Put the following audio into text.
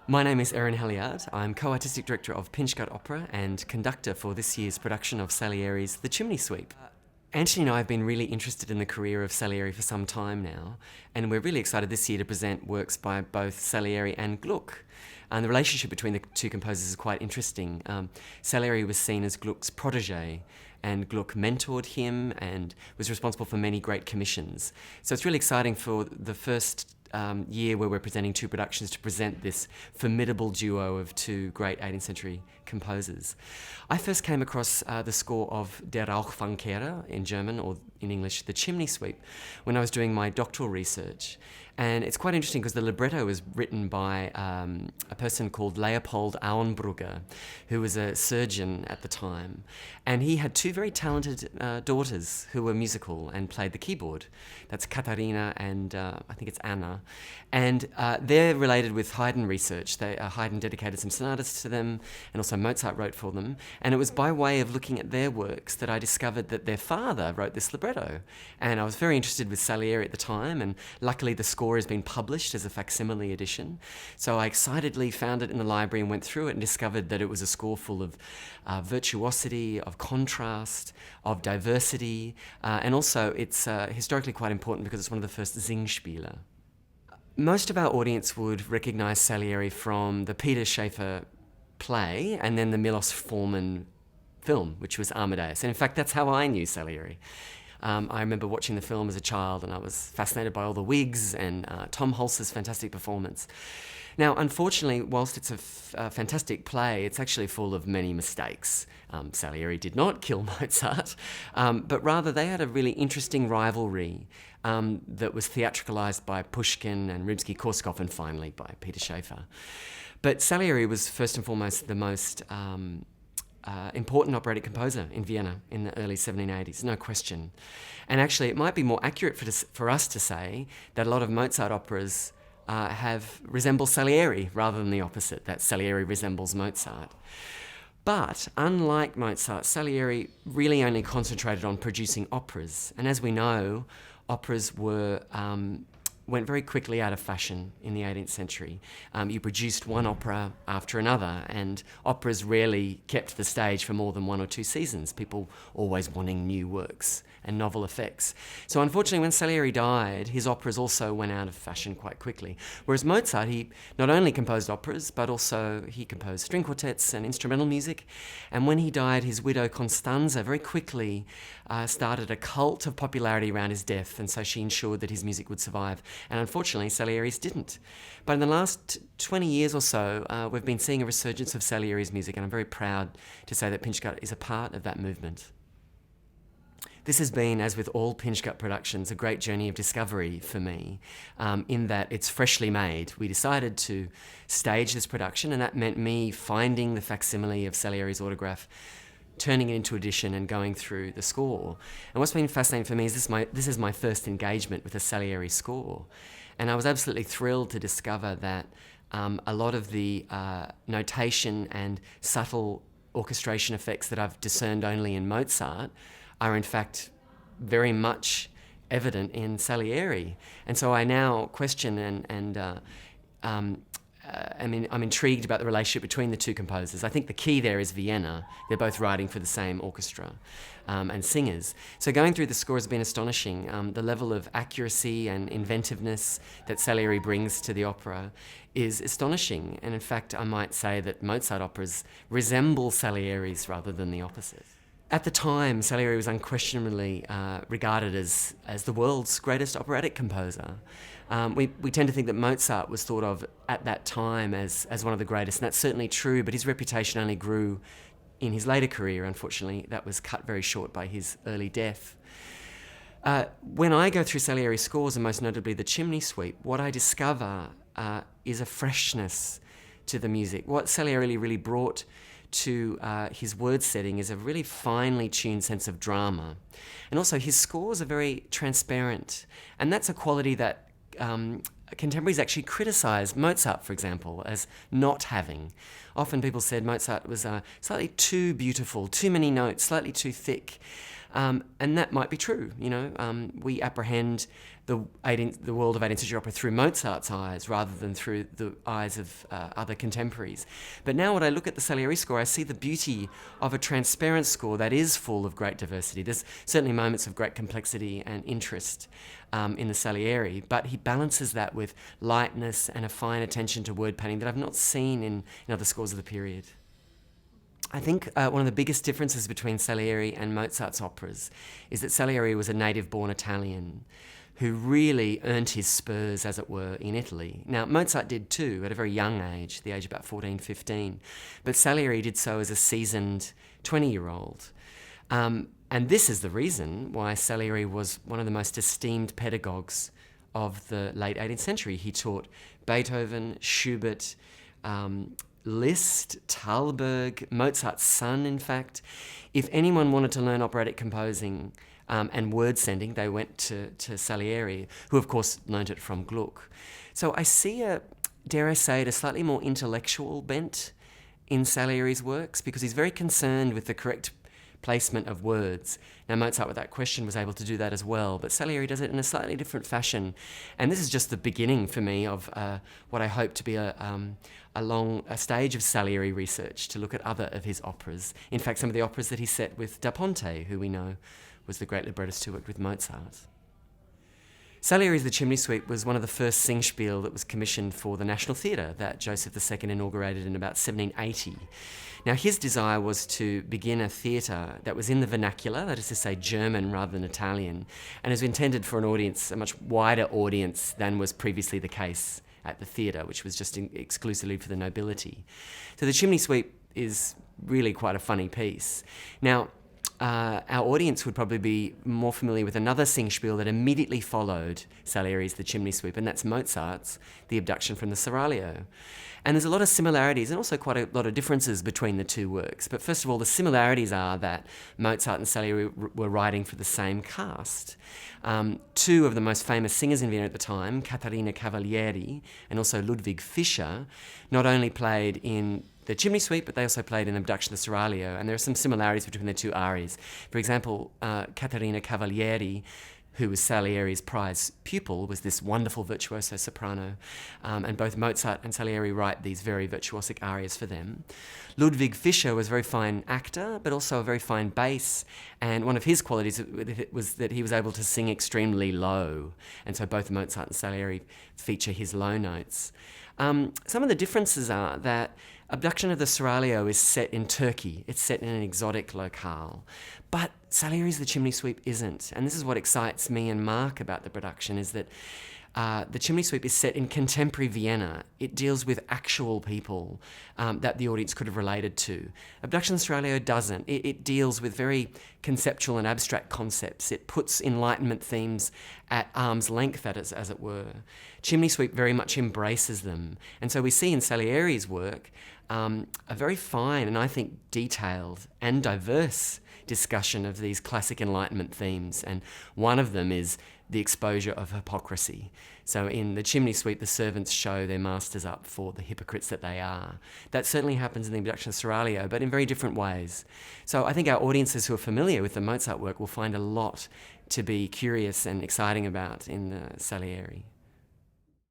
My name is Erin Helyard. I'm co-artistic director of Pinchgut Opera and conductor for this year's production of Salieri's The Chimney Sweep. Antony and I have been really interested in the career of Salieri for some time now, and we're really excited this year to present works by both Salieri and Gluck. And the relationship between the two composers is quite interesting. Salieri was seen as Gluck's protege, and Gluck mentored him and was responsible for many great commissions. So it's really exciting for the first year where we're presenting two productions to present this formidable duo of two great 18th century composers. I first came across the score of Der Rauchfangkehrer in German, or in English, The Chimney Sweep, when I was doing my doctoral research. And it's quite interesting because the libretto was written by a person called Leopold Auenbrugger, who was a surgeon at the time. And he had two very talented daughters who were musical and played the keyboard. That's Katharina and I think it's Anna. And they're related with Haydn research. Haydn dedicated some sonatas to them, and also Mozart wrote for them. And it was by way of looking at their works that I discovered that their father wrote this libretto. And I was very interested with Salieri at the time, and luckily the score has been published as a facsimile edition. So I excitedly found it in the library and went through it and discovered that it was a score full of virtuosity, of contrast, of diversity, and also it's historically quite important because it's one of the first Singspiele. Most of our audience would recognise Salieri from the Peter Shaffer play and then the Milos Forman film, which was Amadeus. And in fact, that's how I knew Salieri. I remember watching the film as a child and I was fascinated by all the wigs and Tom Hulce's fantastic performance. Now, unfortunately, whilst it's a fantastic play, it's actually full of many mistakes. Salieri did not kill Mozart, but rather they had a really interesting rivalry that was theatricalized by Pushkin and Rimsky-Korsakov and finally by Peter Shaffer. But Salieri was first and foremost the most important operatic composer in Vienna in the early 1780s, no question. And actually, it might be more accurate for us to say that a lot of Mozart operas resemble Salieri rather than the opposite, that Salieri resembles Mozart. But unlike Mozart, Salieri really only concentrated on producing operas. And as we know, operas went very quickly out of fashion in the 18th century. You produced one opera after another, and operas rarely kept the stage for more than 1 or 2 seasons, people always wanting new works and novel effects. So unfortunately, when Salieri died, his operas also went out of fashion quite quickly. Whereas Mozart, he not only composed operas, but also he composed string quartets and instrumental music. And when he died, his widow Constanza very quickly started a cult of popularity around his death, and so she ensured that his music would survive. And unfortunately, Salieri's didn't. But in the last 20 years or so, we've been seeing a resurgence of Salieri's music, and I'm very proud to say that Pinchgut is a part of that movement. This has been, as with all Pinchgut productions, a great journey of discovery for me, in that it's freshly made. We decided to stage this production, and that meant me finding the facsimile of Salieri's autograph, turning it into edition and going through the score. And what's been fascinating for me is this is my first engagement with a Salieri score. And I was absolutely thrilled to discover that a lot of the notation and subtle orchestration effects that I've discerned only in Mozart are in fact very much evident in Salieri. And so I now question I'm intrigued about the relationship between the two composers. I think the key there is Vienna. They're both writing for the same orchestra and singers. So going through the score has been astonishing. The level of accuracy and inventiveness that Salieri brings to the opera is astonishing. And in fact, I might say that Mozart operas resemble Salieri's rather than the opposite. At the time, Salieri was unquestionably regarded as the world's greatest operatic composer. We tend to think that Mozart was thought of at that time as one of the greatest, and that's certainly true, but his reputation only grew in his later career. Unfortunately, that was cut very short by his early death. When I go through Salieri's scores, and most notably the Chimney Sweep, what I discover is a freshness to the music. What Salieri really brought to his word setting is a really finely tuned sense of drama. And also his scores are very transparent, and that's a quality that contemporaries actually criticise Mozart, for example, as not having. Often people said Mozart was slightly too beautiful, too many notes, slightly too thick. And that might be true, you know. We apprehend the world of 18th century opera through Mozart's eyes rather than through the eyes of other contemporaries. But now when I look at the Salieri score, I see the beauty of a transparent score that is full of great diversity. There's certainly moments of great complexity and interest in the Salieri, but he balances that with lightness and a fine attention to word painting that I've not seen in other scores of the period. I think one of the biggest differences between Salieri and Mozart's operas is that Salieri was a native-born Italian who really earned his spurs, as it were, in Italy. Now, Mozart did too, at a very young age, the age of about 14, 15, but Salieri did so as a seasoned 20-year-old. And this is the reason why Salieri was one of the most esteemed pedagogues of the late 18th century. He taught Beethoven, Schubert, Liszt, Thalberg, Mozart's son, in fact. If anyone wanted to learn operatic composing and word sending, they went to Salieri, who of course learnt it from Gluck. So I see dare I say it, a slightly more intellectual bent in Salieri's works, because he's very concerned with the correct placement of words. Now Mozart, with that question, was able to do that as well, but Salieri does it in a slightly different fashion. And this is just the beginning for me of what I hope to be a stage of Salieri research, to look at other of his operas. In fact, some of the operas that he set with Da Ponte, who we know was the great librettist who worked with Mozart. Salieri's The Chimney Sweep was one of the first Singspiel that was commissioned for the National Theatre that Joseph II inaugurated in about 1780. Now, his desire was to begin a theatre that was in the vernacular, that is to say German rather than Italian, and is intended for an audience, a much wider audience than was previously the case at the theatre, which was just exclusively for the nobility. So The Chimney Sweep is really quite a funny piece. Now, our audience would probably be more familiar with another Singspiel that immediately followed Salieri's The Chimney Sweep, and that's Mozart's The Abduction from the Seraglio. And there's a lot of similarities and also quite a lot of differences between the two works. But first of all, the similarities are that Mozart and Salieri were writing for the same cast. Two of the most famous singers in Vienna at the time, Caterina Cavalieri and also Ludwig Fischer, not only played in The Chimney Sweep, but they also played in Abduction of the Seraglio, and there are some similarities between the two arias. For example, Caterina Cavalieri, who was Salieri's prize pupil, was this wonderful virtuoso soprano, and both Mozart and Salieri write these very virtuosic arias for them. Ludwig Fischer was a very fine actor, but also a very fine bass, and one of his qualities was that he was able to sing extremely low, and so both Mozart and Salieri feature his low notes. Some of the differences are that Abduction of the Seraglio is set in Turkey. It's set in an exotic locale. But Salieri's The Chimney Sweep isn't. And this is what excites me and Mark about the production, is that The Chimney Sweep is set in contemporary Vienna. It deals with actual people that the audience could have related to. Abduction of the Seraglio doesn't. It deals with very conceptual and abstract concepts. It puts Enlightenment themes at arm's length, as it were. Chimney Sweep very much embraces them. And so we see in Salieri's work a very fine and I think detailed and diverse discussion of these classic Enlightenment themes. And one of them is the exposure of hypocrisy. So in The Chimney Sweep, the servants show their masters up for the hypocrites that they are. That certainly happens in the Abduction of Seraglio, but in very different ways. So I think our audiences who are familiar with the Mozart work will find a lot to be curious and exciting about in Salieri.